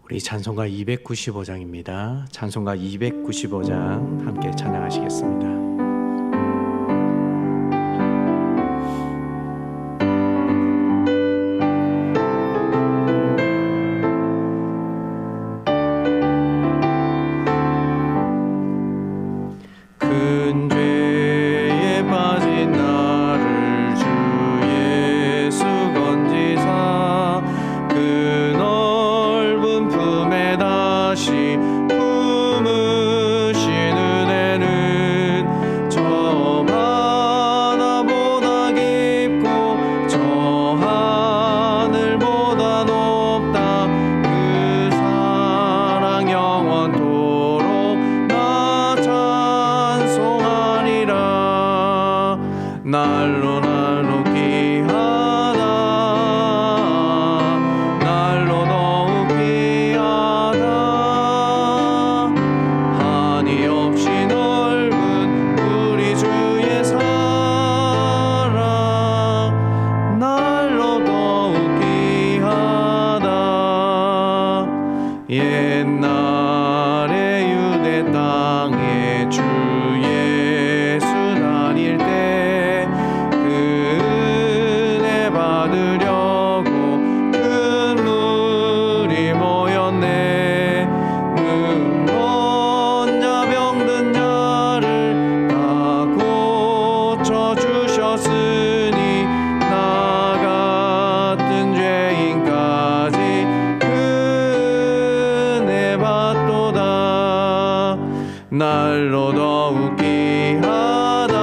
우리 찬송가 295장입니다. 찬송가 295장 함께 찬양하시겠습니다. 옛날에 유대 땅에 주 예수 다닐 때 그 은혜 받으려고 큰 무리 모였네. 눈먼 자 병든 자를 다 고쳐주셨으니 나 같은 죄인까지 날로 더욱 귀하다.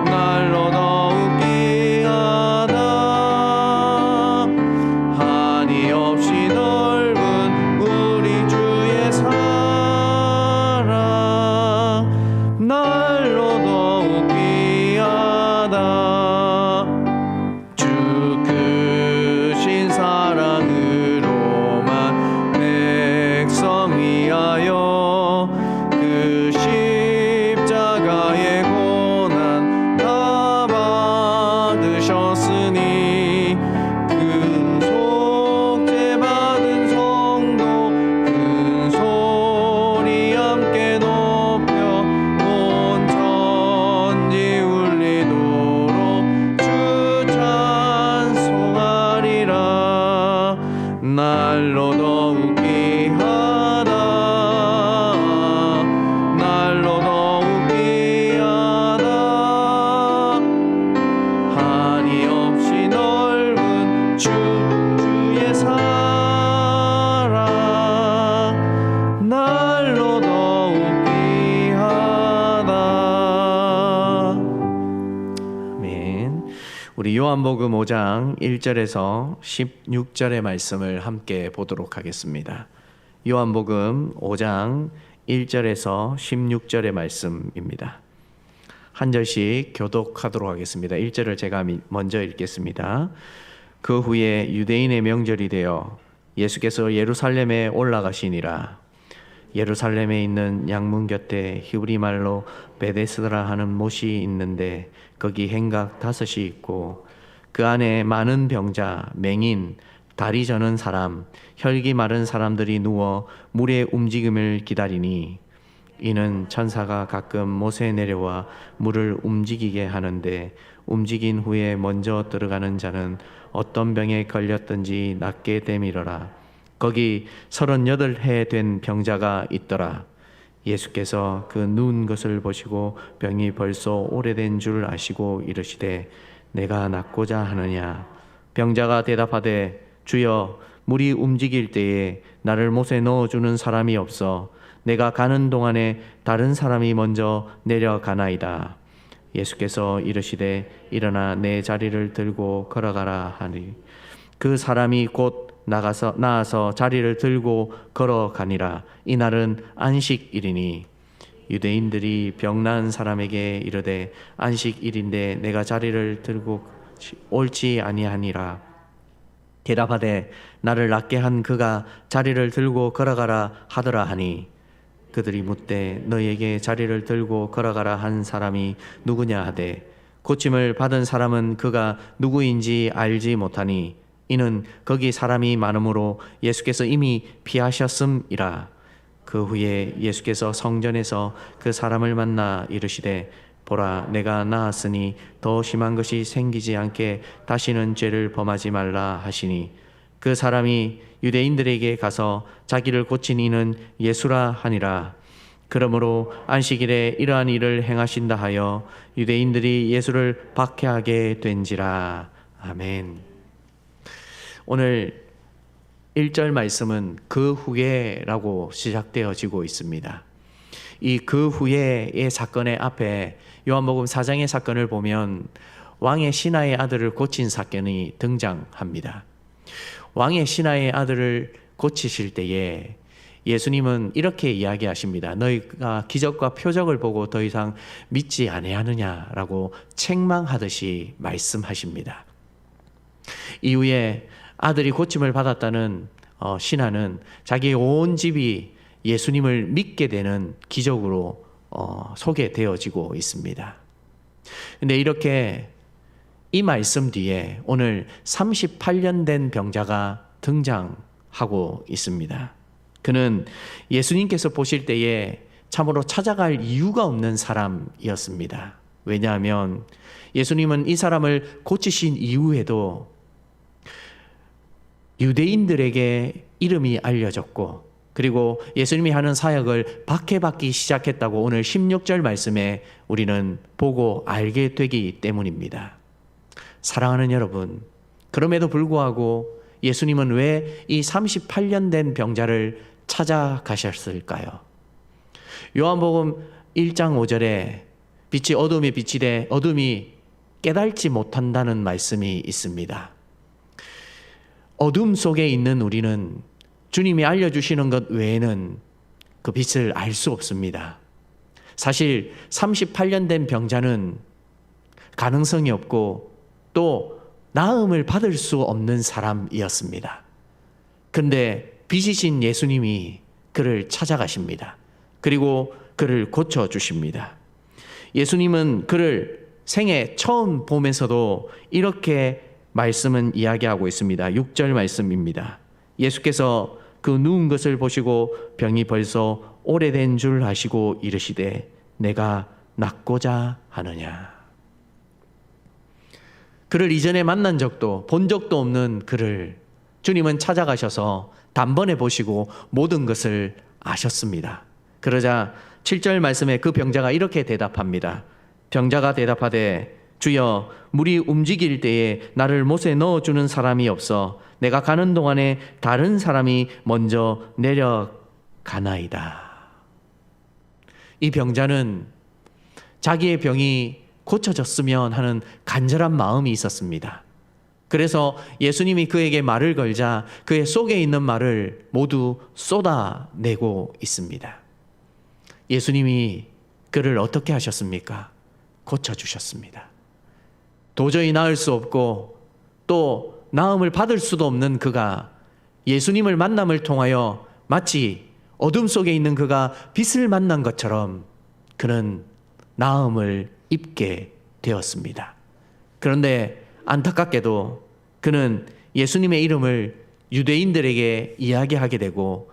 날로 더욱 귀하다. 한이 없이 넓은 우리 주의 사랑 날로 더욱 귀하다. 주 크신 사랑으로만 백성 위하여 그 십자가의 고난 다 받으셨으니 그 속죄 받은 성도 큰 소리 함께 높여 온 천지 울리도록 주 찬송하리라. 날로 더욱 귀하다. 날로 더욱 귀하다. 한이 없이 넓은 주의 사랑 날로 더욱 귀하다. 아멘. 우리 요한복음 5장 1절에서 16절의 말씀을 함께 보도록 하겠습니다. 요한복음 5장 1절에서 16절의 말씀입니다. 한 절씩 교독하도록 하겠습니다. 1절을 제가 먼저 읽겠습니다. 그 후에 유대인의 명절이 되어 예수께서 예루살렘에 올라가시니라. 예루살렘에 있는 양문 곁에 히브리 말로 베데스다라 하는 못이 있는데 거기 행각 5이 있고 그 안에 많은 병자, 맹인, 다리 저는 사람, 혈기 마른 사람들이 누워 물의 움직임을 기다리니 이는 천사가 가끔 못에 내려와 물을 움직이게 하는데 움직인 후에 먼저 들어가는 자는 어떤 병에 걸렸든지 낫게 되밀어라. 거기 38해 된 병자가 있더라. 예수께서 그 누운 것을 보시고 병이 벌써 오래된 줄 아시고 이르시되 내가 낫고자 하느냐. 병자가 대답하되 주여 물이 움직일 때에 나를 못에 넣어주는 사람이 없어 내가 가는 동안에 다른 사람이 먼저 내려가나이다. 예수께서 이르시되 일어나 내 자리를 들고 걸어가라 하니 그 사람이 곧 나아서 자리를 들고 걸어가니라. 이날은 안식일이니 유대인들이 병난 사람에게 이르되 안식일인데 내가 자리를 들고 옳지 아니하니라. 대답하되 나를 낫게 한 그가 자리를 들고 걸어가라 하더라 하니 그들이 묻되 너에게 자리를 들고 걸어가라 한 사람이 누구냐 하되 고침을 받은 사람은 그가 누구인지 알지 못하니 이는 거기 사람이 많으므로 예수께서 이미 피하셨음이라. 그 후에 예수께서 성전에서 그 사람을 만나 이르시되 보라, 내가 나았으니 더 심한 것이 생기지 않게 다시는 죄를 범하지 말라 하시니, 그 사람이 유대인들에게 가서 자기를 고친 이는 예수라 하니라. 그러므로 안식일에 이러한 일을 행하신다 하여 유대인들이 예수를 박해하게 된지라. 아멘. 오늘 1절 말씀은 그 후에라고 시작되어지고 있습니다. 이 그 후에의 사건의 앞에 요한복음 4장의 사건을 보면 왕의 신하의 아들을 고친 사건이 등장합니다. 왕의 신하의 아들을 고치실 때에 예수님은 이렇게 이야기하십니다. 너희가 기적과 표적을 보고 더 이상 믿지 아니하느냐라고 책망하듯이 말씀하십니다. 이후에 아들이 고침을 받았다는 신하는 자기의 온 집이 예수님을 믿게 되는 기적으로 소개되어지고 있습니다. 근데 이렇게 이 말씀 뒤에 오늘 38년 된 병자가 등장하고 있습니다. 그는 예수님께서 보실 때에 참으로 찾아갈 이유가 없는 사람이었습니다. 왜냐하면 예수님은 이 사람을 고치신 이후에도 유대인들에게 이름이 알려졌고, 그리고 예수님이 하는 사역을 박해받기 시작했다고 오늘 16절 말씀에 우리는 보고 알게 되기 때문입니다. 사랑하는 여러분, 그럼에도 불구하고 예수님은 왜 이 38년 된 병자를 찾아가셨을까요? 요한복음 1장 5절에 빛이 어둠에 비치되 어둠이 깨달지 못한다는 말씀이 있습니다. 어둠 속에 있는 우리는 주님이 알려주시는 것 외에는 그 빛을 알 수 없습니다. 사실 38년 된 병자는 가능성이 없고 또 나음을 받을 수 없는 사람이었습니다. 그런데 빛이신 예수님이 그를 찾아가십니다. 그리고 그를 고쳐주십니다. 예수님은 그를 생애 처음 보면서도 이렇게 말씀은 이야기하고 있습니다. 6절 말씀입니다. 예수께서 그 누운 것을 보시고 병이 벌써 오래된 줄 아시고 이르시되 내가 낫고자 하느냐. 그를 이전에 만난 적도 본 적도 없는 그를 주님은 찾아가셔서 단번에 보시고 모든 것을 아셨습니다. 그러자 7절 말씀에 그 병자가 이렇게 대답합니다. 병자가 대답하되 주여, 물이 움직일 때에 나를 못에 넣어주는 사람이 없어 내가 가는 동안에 다른 사람이 먼저 내려가나이다. 이 병자는 자기의 병이 고쳐졌으면 하는 간절한 마음이 있었습니다. 그래서 예수님이 그에게 말을 걸자 그의 속에 있는 말을 모두 쏟아내고 있습니다. 예수님이 그를 어떻게 하셨습니까? 고쳐주셨습니다. 도저히 나을 수 없고 또 나음을 받을 수도 없는 그가 예수님을 만남을 통하여 마치 어둠 속에 있는 그가 빛을 만난 것처럼 그는 나음을 입게 되었습니다. 그런데 안타깝게도 그는 예수님의 이름을 유대인들에게 이야기하게 되고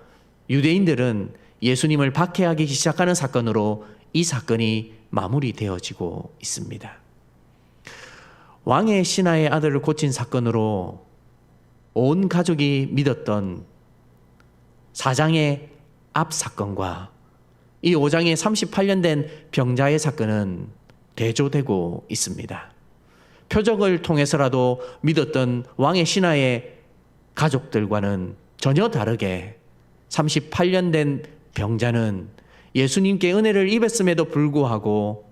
유대인들은 예수님을 박해하기 시작하는 사건으로 이 사건이 마무리되어지고 있습니다. 왕의 신하의 아들을 고친 사건으로 온 가족이 믿었던 4장의 앞 사건과 이 5장의 38년 된 병자의 사건은 대조되고 있습니다. 표적을 통해서라도 믿었던 왕의 신하의 가족들과는 전혀 다르게 38년 된 병자는 예수님께 은혜를 입었음에도 불구하고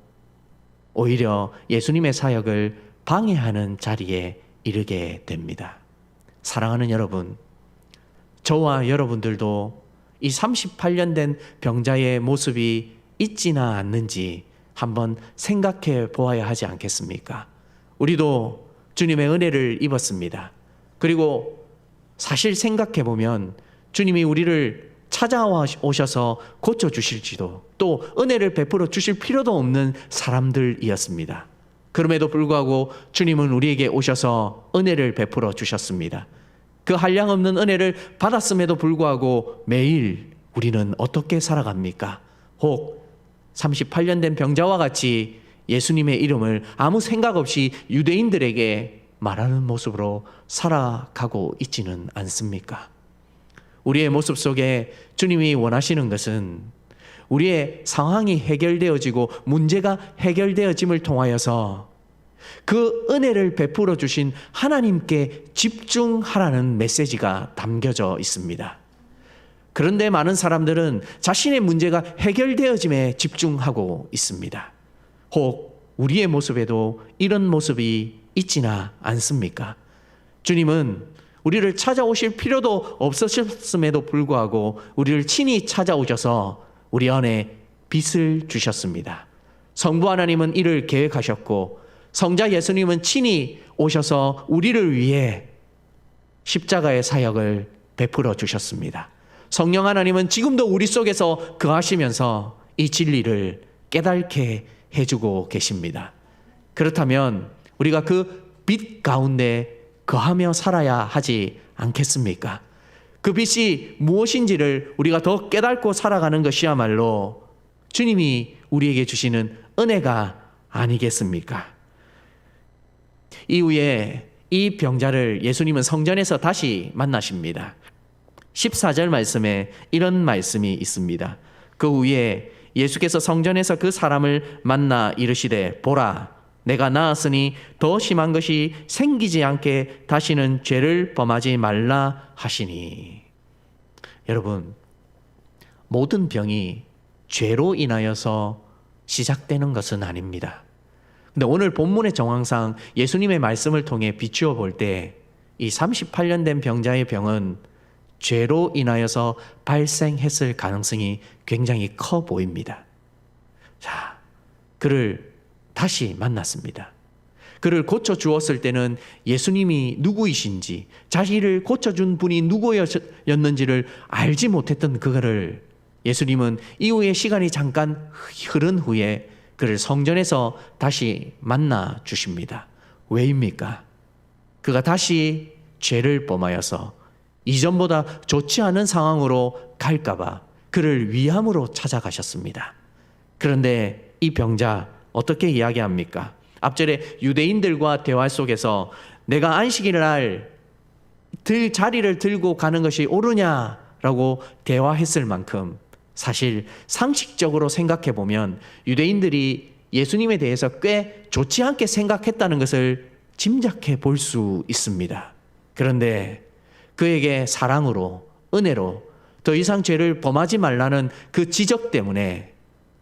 오히려 예수님의 사역을 방해하는 자리에 이르게 됩니다. 사랑하는 여러분, 저와 여러분들도 이 38년 된 병자의 모습이 있지나 않는지 한번 생각해 보아야 하지 않겠습니까? 우리도 주님의 은혜를 입었습니다. 그리고 사실 생각해 보면 주님이 우리를 찾아오셔서 고쳐주실지도 또 은혜를 베풀어 주실 필요도 없는 사람들이었습니다. 그럼에도 불구하고 주님은 우리에게 오셔서 은혜를 베풀어 주셨습니다. 그 한량없는 은혜를 받았음에도 불구하고 매일 우리는 어떻게 살아갑니까? 혹 38년 된 병자와 같이 예수님의 이름을 아무 생각 없이 유대인들에게 말하는 모습으로 살아가고 있지는 않습니까? 우리의 모습 속에 주님이 원하시는 것은 우리의 상황이 해결되어지고 문제가 해결되어짐을 통하여서 그 은혜를 베풀어 주신 하나님께 집중하라는 메시지가 담겨져 있습니다. 그런데 많은 사람들은 자신의 문제가 해결되어짐에 집중하고 있습니다. 혹 우리의 모습에도 이런 모습이 있지나 않습니까? 주님은 우리를 찾아오실 필요도 없으셨음에도 불구하고 우리를 친히 찾아오셔서 우리 안에 빛을 주셨습니다. 성부 하나님은 이를 계획하셨고 성자 예수님은 친히 오셔서 우리를 위해 십자가의 사역을 베풀어 주셨습니다. 성령 하나님은 지금도 우리 속에서 거하시면서 이 진리를 깨닫게 해주고 계십니다. 그렇다면 우리가 그 빛 가운데 거하며 살아야 하지 않겠습니까? 그 빛이 무엇인지를 우리가 더 깨닫고 살아가는 것이야말로 주님이 우리에게 주시는 은혜가 아니겠습니까? 이후에 이 병자를 예수님은 성전에서 다시 만나십니다. 14절 말씀에 이런 말씀이 있습니다. 그 후에 예수께서 성전에서 그 사람을 만나 이르시되 보라 내가 나았으니 더 심한 것이 생기지 않게 다시는 죄를 범하지 말라 하시니. 여러분, 모든 병이 죄로 인하여서 시작되는 것은 아닙니다. 근데 오늘 본문의 정황상 예수님의 말씀을 통해 비추어 볼 때 이 38년 된 병자의 병은 죄로 인하여서 발생했을 가능성이 굉장히 커 보입니다. 자, 그를 다시 만났습니다. 그를 고쳐주었을 때는 예수님이 누구이신지, 자신을 고쳐준 분이 누구였는지를 알지 못했던 그를 예수님은 이후에 시간이 잠깐 흐른 후에 그를 성전에서 다시 만나 주십니다. 왜입니까? 그가 다시 죄를 범하여서 이전보다 좋지 않은 상황으로 갈까봐 그를 위함으로 찾아가셨습니다. 그런데 이 병자 어떻게 이야기합니까? 앞절에 유대인들과 대화 속에서 내가 안식일날 자리를 들고 가는 것이 옳으냐라고 대화했을 만큼 사실 상식적으로 생각해 보면 유대인들이 예수님에 대해서 꽤 좋지 않게 생각했다는 것을 짐작해 볼 수 있습니다. 그런데 그에게 사랑으로, 은혜로 더 이상 죄를 범하지 말라는 그 지적 때문에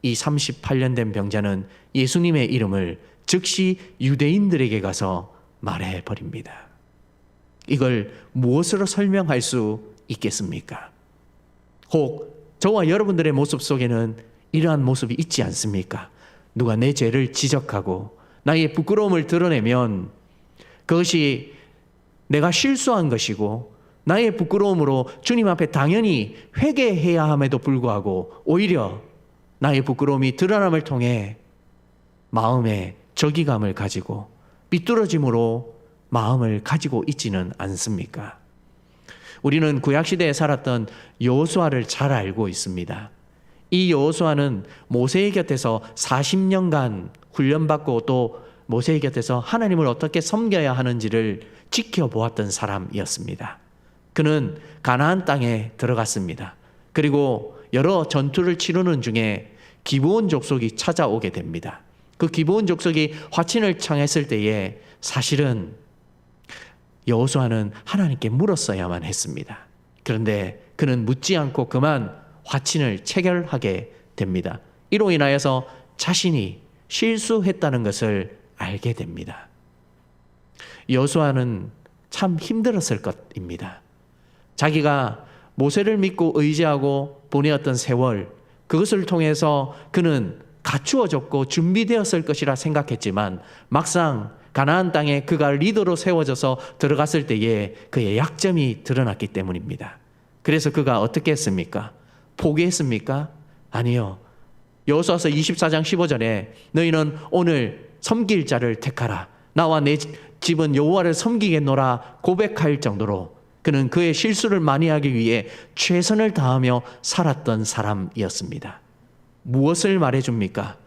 이 38년 된 병자는 예수님의 이름을 즉시 유대인들에게 가서 말해버립니다. 이걸 무엇으로 설명할 수 있겠습니까? 혹 저와 여러분들의 모습 속에는 이러한 모습이 있지 않습니까? 누가 내 죄를 지적하고 나의 부끄러움을 드러내면 그것이 내가 실수한 것이고 나의 부끄러움으로 주님 앞에 당연히 회개해야 함에도 불구하고 오히려 나의 부끄러움이 드러남을 통해 마음에 저기감을 가지고 삐뚤어짐으로 마음을 가지고 있지는 않습니까? 우리는 구약시대에 살았던 여호수아를 잘 알고 있습니다. 이 여호수아는 모세의 곁에서 40년간 훈련받고 또 모세의 곁에서 하나님을 어떻게 섬겨야 하는지를 지켜보았던 사람이었습니다. 그는 가나안 땅에 들어갔습니다. 그리고 여러 전투를 치르는 중에 기브온 족속이 찾아오게 됩니다. 그 기브온 족속이 화친을 청했을 때에 사실은 여호수아는 하나님께 물었어야만 했습니다. 그런데 그는 묻지 않고 그만 화친을 체결하게 됩니다. 이로 인하여서 자신이 실수했다는 것을 알게 됩니다. 여호수아는 참 힘들었을 것입니다. 자기가 모세를 믿고 의지하고 보내었던 세월, 그것을 통해서 그는 갖추어졌고 준비되었을 것이라 생각했지만 막상 가나안 땅에 그가 리더로 세워져서 들어갔을 때에 그의 약점이 드러났기 때문입니다. 그래서 그가 어떻게 했습니까? 포기했습니까? 아니요. 여호수아서 24장 15절에 너희는 오늘 섬길 자를 택하라. 나와 내 집은 여호와를 섬기겠노라 고백할 정도로 그는 그의 실수를 만회하기 위해 최선을 다하며 살았던 사람이었습니다. 무엇을 말해줍니까?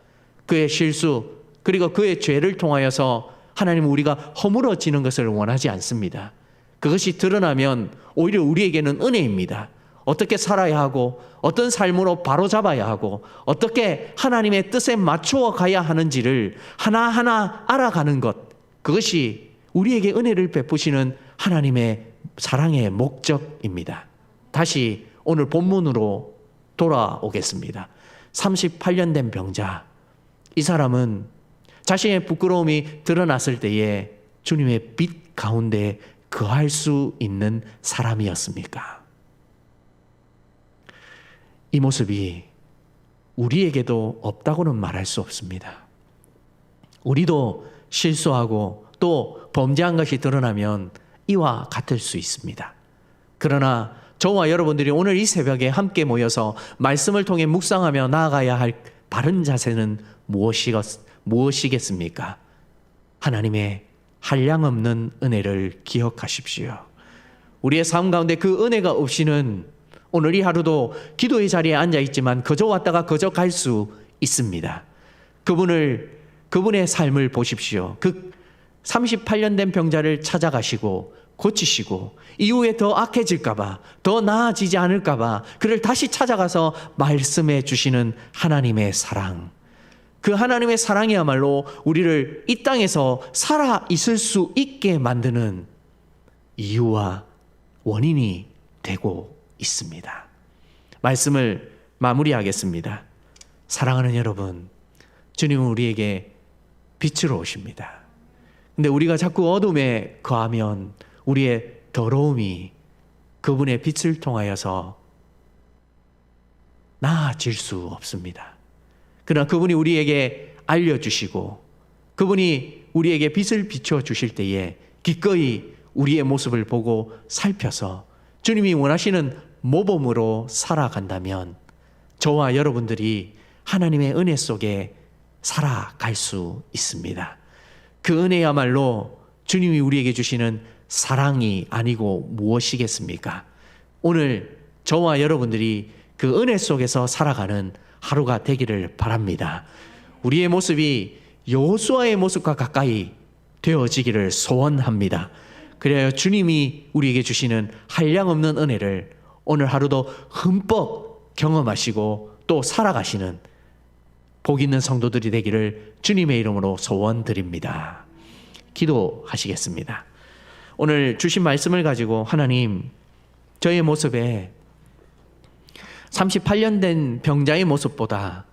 그의 실수 그리고 그의 죄를 통하여서 하나님은 우리가 허물어지는 것을 원하지 않습니다. 그것이 드러나면 오히려 우리에게는 은혜입니다. 어떻게 살아야 하고 어떤 삶으로 바로잡아야 하고 어떻게 하나님의 뜻에 맞추어 가야 하는지를 하나하나 알아가는 것, 그것이 우리에게 은혜를 베푸시는 하나님의 사랑의 목적입니다. 다시 오늘 본문으로 돌아오겠습니다. 38년 된 병자, 이 사람은 자신의 부끄러움이 드러났을 때에 주님의 빛 가운데 거할 수 있는 사람이었습니까? 이 모습이 우리에게도 없다고는 말할 수 없습니다. 우리도 실수하고 또 범죄한 것이 드러나면 이와 같을 수 있습니다. 그러나 저와 여러분들이 오늘 이 새벽에 함께 모여서 말씀을 통해 묵상하며 나아가야 할 바른 자세는 무엇이겠습니까? 하나님의 한량없는 은혜를 기억하십시오. 우리의 삶 가운데 그 은혜가 없이는 오늘 이 하루도 기도의 자리에 앉아 있지만 그저 왔다가 그저 갈 수 있습니다. 그분의 삶을 보십시오. 그 38년 된 병자를 찾아가시고 고치시고 이후에 더 악해질까봐 더 나아지지 않을까봐 그를 다시 찾아가서 말씀해 주시는 하나님의 사랑, 그 하나님의 사랑이야말로 우리를 이 땅에서 살아 있을 수 있게 만드는 이유와 원인이 되고 있습니다. 말씀을 마무리하겠습니다. 사랑하는 여러분, 주님은 우리에게 빛으로 오십니다. 근데 우리가 자꾸 어둠에 거하면 우리의 더러움이 그분의 빛을 통하여서 나아질 수 없습니다. 그러나 그분이 우리에게 알려주시고 그분이 우리에게 빛을 비춰 주실 때에 기꺼이 우리의 모습을 보고 살펴서 주님이 원하시는 모범으로 살아간다면 저와 여러분들이 하나님의 은혜 속에 살아갈 수 있습니다. 그 은혜야말로 주님이 우리에게 주시는 사랑이 아니고 무엇이겠습니까? 오늘 저와 여러분들이 그 은혜 속에서 살아가는 하루가 되기를 바랍니다. 우리의 모습이 여호수아의 모습과 가까이 되어지기를 소원합니다. 그래야 주님이 우리에게 주시는 한량없는 은혜를 오늘 하루도 흠뻑 경험하시고 또 살아가시는 복 있는 성도들이 되기를 주님의 이름으로 소원드립니다. 기도하시겠습니다. 오늘 주신 말씀을 가지고 하나님, 저의 모습에 38년 된 병자의 모습보다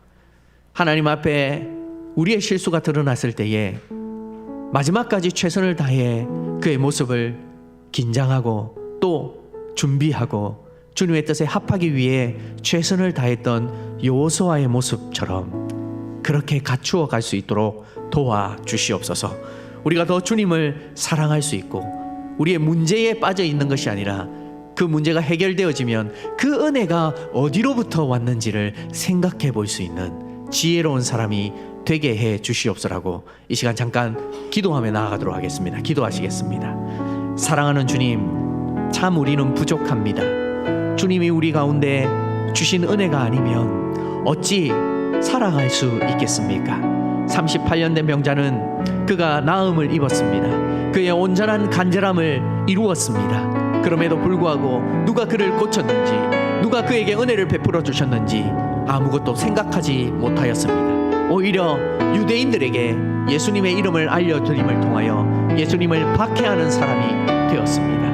하나님 앞에 우리의 실수가 드러났을 때에 마지막까지 최선을 다해 그의 모습을 긴장하고 또 준비하고 주님의 뜻에 합하기 위해 최선을 다했던 여호수아의 모습처럼 그렇게 갖추어 갈 수 있도록 도와주시옵소서. 우리가 더 주님을 사랑할 수 있고 우리의 문제에 빠져 있는 것이 아니라 그 문제가 해결되어지면 그 은혜가 어디로부터 왔는지를 생각해 볼 수 있는 지혜로운 사람이 되게 해 주시옵소라고 이 시간 잠깐 기도하며 나아가도록 하겠습니다. 기도하시겠습니다. 사랑하는 주님, 참 우리는 부족합니다. 주님이 우리 가운데 주신 은혜가 아니면 어찌 살아갈 수 있겠습니까? 38년 된 병자는 그가 나음을 입었습니다. 그의 온전한 간절함을 이루었습니다. 그럼에도 불구하고 누가 그를 고쳤는지, 누가 그에게 은혜를 베풀어 주셨는지 아무것도 생각하지 못하였습니다. 오히려 유대인들에게 예수님의 이름을 알려드림을 통하여 예수님을 박해하는 사람이 되었습니다.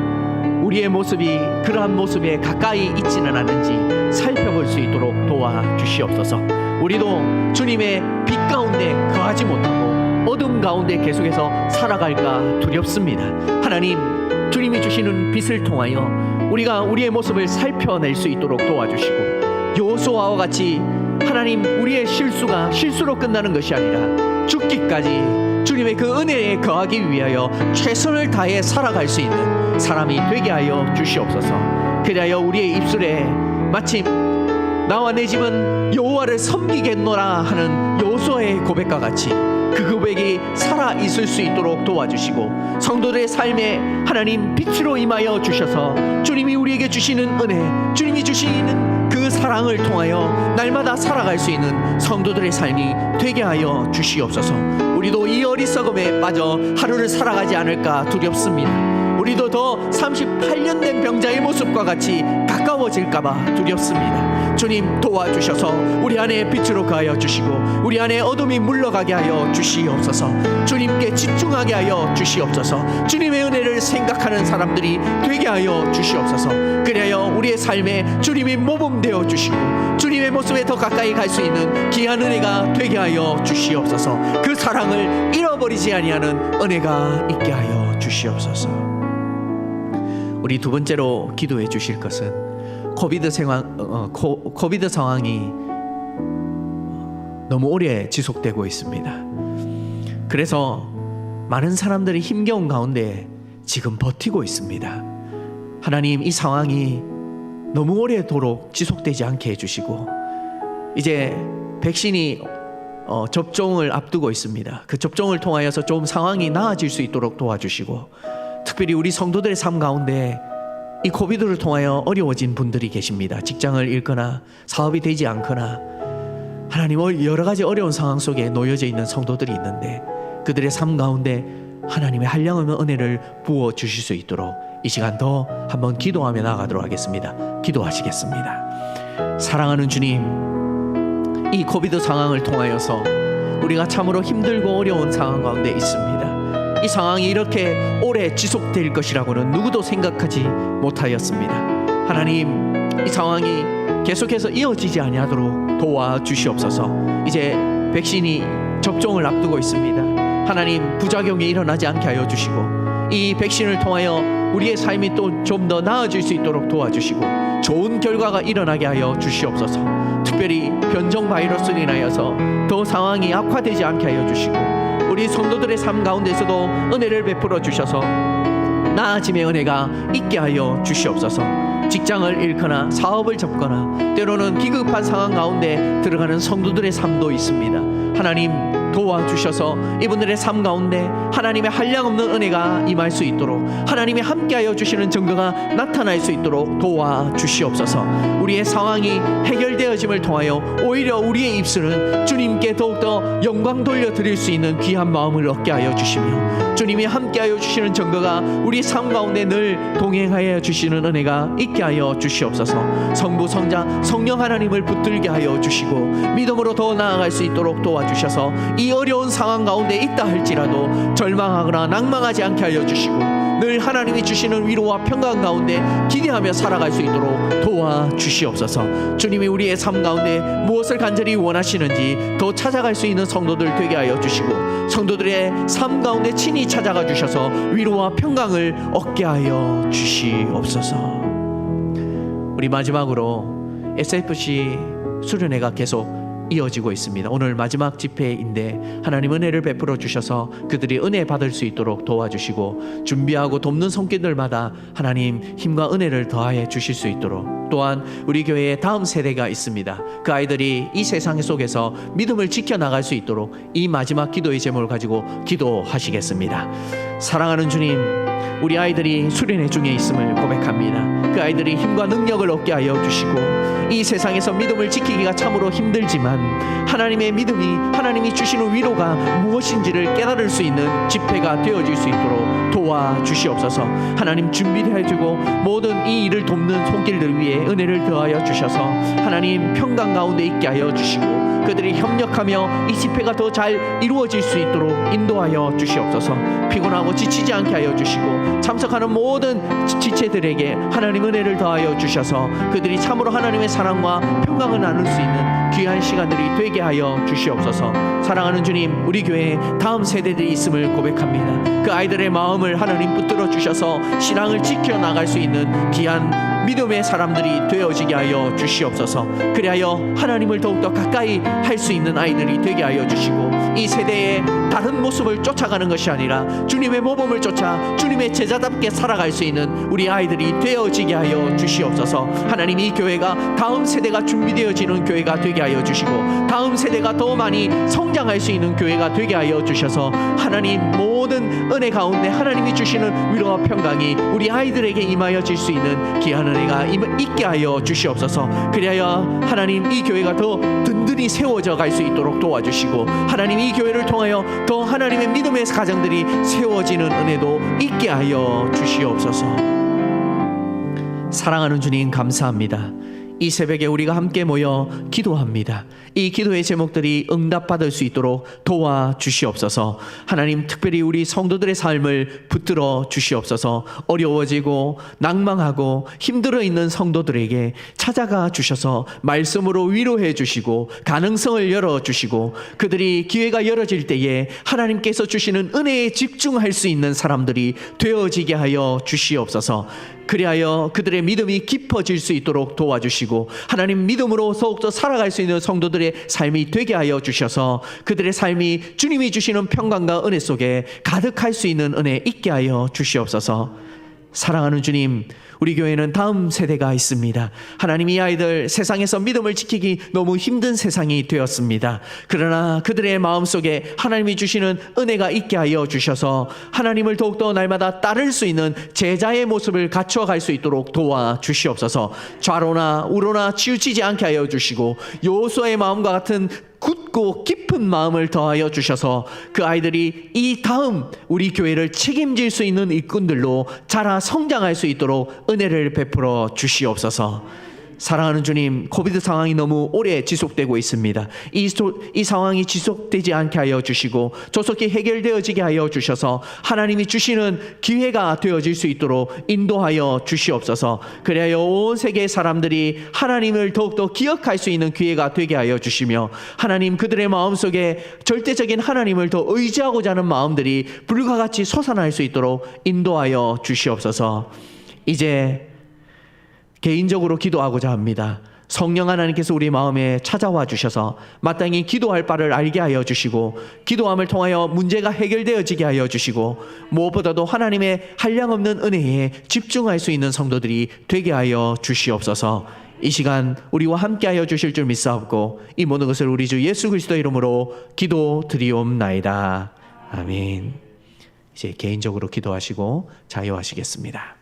우리의 모습이 그러한 모습에 가까이 있지는 않은지 살펴볼 수 있도록 도와주시옵소서. 우리도 주님의 빛 가운데 거하지 못하고 어둠 가운데 계속해서 살아갈까 두렵습니다. 하나님, 주님이 주시는 빛을 통하여 우리가 우리의 모습을 살펴낼 수 있도록 도와주시고 여호수아와 같이 하나님, 우리의 실수가 실수로 끝나는 것이 아니라 죽기까지 주님의 그 은혜에 거하기 위하여 최선을 다해 살아갈 수 있는 사람이 되게 하여 주시옵소서. 그리하여 우리의 입술에 마침 나와 내 집은 여호와를 섬기겠노라 하는 여호수아의 고백과 같이 그 고백이 살아 있을 수 있도록 도와주시고 성도들의 삶에 하나님 빛으로 임하여 주셔서 주님이 우리에게 주시는 은혜, 주님이 주시는 그 사랑을 통하여 날마다 살아갈 수 있는 성도들의 삶이 되게 하여 주시옵소서. 우리도 이 어리석음에 빠져 하루를 살아가지 않을까 두렵습니다. 우리도 더 38년 된 병자의 모습과 같이 가까워질까봐 두렵습니다. 주님 도와주셔서 우리 안에 빛으로 가하여 주시고 우리 안에 어둠이 물러가게 하여 주시옵소서. 주님께 집중하게 하여 주시옵소서. 주님의 은혜를 생각하는 사람들이 되게 하여 주시옵소서. 그래야 우리의 삶에 주님이 모범되어 주시고 주님의 모습에 더 가까이 갈 수 있는 귀한 은혜가 되게 하여 주시옵소서. 그 사랑을 잃어버리지 아니하는 은혜가 있게 하여 주시옵소서. 우리 두 번째로 기도해 주실 것은 코비드 상황이 너무 오래 지속되고 있습니다. 그래서 많은 사람들이 힘겨운 가운데 지금 버티고 있습니다. 하나님, 이 상황이 너무 오래도록 지속되지 않게 해주시고 이제 백신이 접종을 앞두고 있습니다. 그 접종을 통하여서 좀 상황이 나아질 수 있도록 도와주시고 특별히 우리 성도들의 삶 가운데 이 코비드를 통하여 어려워진 분들이 계십니다. 직장을 잃거나 사업이 되지 않거나 하나님 여러 가지 어려운 상황 속에 놓여져 있는 성도들이 있는데 그들의 삶 가운데 하나님의 한량없는 은혜를 부어 주실 수 있도록 이 시간 더 한번 기도하며 나아가도록 하겠습니다. 기도하시겠습니다. 사랑하는 주님, 이 코비드 상황을 통하여서 우리가 참으로 힘들고 어려운 상황 가운데 있습니다. 이 상황이 이렇게 오래 지속될 것이라고는 누구도 생각하지 못하였습니다. 하나님, 이 상황이 계속해서 이어지지 아니하도록 도와주시옵소서. 이제 백신이 접종을 앞두고 있습니다. 하나님, 부작용이 일어나지 않게 하여 주시고 이 백신을 통하여 우리의 삶이 또 좀 더 나아질 수 있도록 도와주시고 좋은 결과가 일어나게 하여 주시옵소서. 특별히 변종 바이러스로 인하여서 더 상황이 악화되지 않게 하여 주시고 우리 성도들의 삶 가운데서도 은혜를 베풀어 주셔서 나아짐의 은혜가 있게 하여 주시옵소서. 직장을 잃거나 사업을 접거나 때로는 기급한 상황 가운데 들어가는 성도들의 삶도 있습니다. 하나님 도와주셔서 이분들의 삶 가운데 하나님의 한량없는 은혜가 임할 수 있도록 하나님이 함께하여 주시는 증거가 나타날 수 있도록 도와주시옵소서. 우리의 상황이 해결되어짐을 통하여 오히려 우리의 입술은 주님께 더욱더 영광 돌려드릴 수 있는 귀한 마음을 얻게 하여 주시며 주님이 함께하여 주시는 증거가 우리 삶 가운데 늘 동행하여 주시는 은혜가 있게 하여 주시옵소서. 성부, 성자, 성령 하나님을 붙들게 하여 주시고 믿음으로 더 나아갈 수 있도록 도와주셔서 이 어려운 상황 가운데 있다 할지라도 절망하거나 낭망하지 않게 하여 주시고 늘 하나님이 주시는 위로와 평강 가운데 기대하며 살아갈 수 있도록 도와주시옵소서. 주님이 우리의 삶 가운데 무엇을 간절히 원하시는지 더 찾아갈 수 있는 성도들 되게 하여 주시고 성도들의 삶 가운데 친히 찾아가 주셔서 위로와 평강을 얻게 하여 주시옵소서. 우리 마지막으로 SFC 수련회가 계속 이어지고 있습니다. 오늘 마지막 집회인데 하나님 은혜를 베풀어 주셔서 그들이 은혜 받을 수 있도록 도와주시고 준비하고 돕는 손길들마다 하나님 힘과 은혜를 더하여 주실 수 있도록 또한 우리 교회에 다음 세대가 있습니다. 그 아이들이 이 세상 속에서 믿음을 지켜나갈 수 있도록 이 마지막 기도의 제목을 가지고 기도하시겠습니다. 사랑하는 주님, 우리 아이들이 수련회 중에 있음을 고백합니다. 그 아이들이 힘과 능력을 얻게 하여 주시고 이 세상에서 믿음을 지키기가 참으로 힘들지만 하나님의 믿음이 하나님이 주시는 위로가 무엇인지를 깨달을 수 있는 집회가 되어질 수 있도록 도와주시옵소서. 하나님 준비해주고 모든 이 일을 돕는 손길들 위에 은혜를 더하여 주셔서 하나님 평강 가운데 있게 하여 주시고 그들이 협력하며 이 집회가 더 잘 이루어질 수 있도록 인도하여 주시옵소서. 피곤하고 지치지 않게 하여 주시고 참석하는 모든 지체들에게 하나님 은혜를 더하여 주셔서 그들이 참으로 하나님의 사랑과 평강을 나눌 수 있는 귀한 시간들이 되게 하여 주시옵소서. 사랑하는 주님, 우리 교회에 다음 세대들이 있음을 고백합니다. 그 아이들의 마음을 하나님 붙들어 주셔서 신앙을 지켜나갈 수 있는 귀한 믿음의 사람들이 되어지게 하여 주시옵소서. 그리하여 하나님을 더욱더 가까이 할 수 있는 아이들이 되게 하여 주시고 이 세대의 다른 모습을 쫓아가는 것이 아니라 주님의 모범을 쫓아 주님의 제자답게 살아갈 수 있는 우리 아이들이 되어지게 하여 주시옵소서. 하나님, 이 교회가 다음 세대가 준비되어지는 교회가 되게 하여 주시고 다음 세대가 더 많이 성장할 수 있는 교회가 되게 하여 주셔서 하나님, 모든 은혜 가운데 하나님이 주시는 위로와 평강이 우리 아이들에게 임하여질 수 있는 귀한 은혜가 있게 하여 주시옵소서. 그리하여 하나님, 이 교회가 더 든든히 세워져 갈 수 있도록 도와주시고 하나님, 이 교회를 통하여 더 하나님의 믿음의 가정들이 세워지는 은혜도 있게 하여 주시옵소서. 사랑하는 주님, 감사합니다. 이 새벽에 우리가 함께 모여 기도합니다. 이 기도의 제목들이 응답받을 수 있도록 도와주시옵소서. 하나님, 특별히 우리 성도들의 삶을 붙들어 주시옵소서. 어려워지고 낭망하고 힘들어 있는 성도들에게 찾아가 주셔서 말씀으로 위로해 주시고 가능성을 열어주시고 그들이 기회가 열어질 때에 하나님께서 주시는 은혜에 집중할 수 있는 사람들이 되어지게 하여 주시옵소서. 그리하여 그들의 믿음이 깊어질 수 있도록 도와주시고 하나님, 믿음으로 더욱더 살아갈 수 있는 성도들의 삶이 되게 하여 주셔서 그들의 삶이 주님이 주시는 평강과 은혜 속에 가득할 수 있는 은혜 있게 하여 주시옵소서. 사랑하는 주님, 우리 교회는 다음 세대가 있습니다. 하나님, 이 아이들 세상에서 믿음을 지키기 너무 힘든 세상이 되었습니다. 그러나 그들의 마음속에 하나님이 주시는 은혜가 있게 하여 주셔서 하나님을 더욱더 날마다 따를 수 있는 제자의 모습을 갖춰갈 수 있도록 도와주시옵소서. 좌로나 우로나 치우치지 않게 하여 주시고 여호수아의 마음과 같은 굳고 깊은 마음을 더하여 주셔서 그 아이들이 이 다음 우리 교회를 책임질 수 있는 일꾼들로 자라 성장할 수 있도록 은혜를 베풀어 주시옵소서. 사랑하는 주님, 코비드 상황이 너무 오래 지속되고 있습니다. 이 상황이 지속되지 않게 하여 주시고 조속히 해결되어지게 하여 주셔서 하나님이 주시는 기회가 되어질 수 있도록 인도하여 주시옵소서. 그래야 온 세계 사람들이 하나님을 더욱더 기억할 수 있는 기회가 되게 하여 주시며 하나님, 그들의 마음속에 절대적인 하나님을 더 의지하고자 하는 마음들이 불과 같이 솟아날 수 있도록 인도하여 주시옵소서. 이제 개인적으로 기도하고자 합니다. 성령 하나님께서 우리 마음에 찾아와 주셔서 마땅히 기도할 바를 알게 하여 주시고 기도함을 통하여 문제가 해결되어지게 하여 주시고 무엇보다도 하나님의 한량없는 은혜에 집중할 수 있는 성도들이 되게 하여 주시옵소서. 이 시간 우리와 함께 하여 주실 줄 믿사옵고 이 모든 것을 우리 주 예수 그리스도 이름으로 기도드리옵나이다. 아멘. 이제 개인적으로 기도하시고 자유하시겠습니다.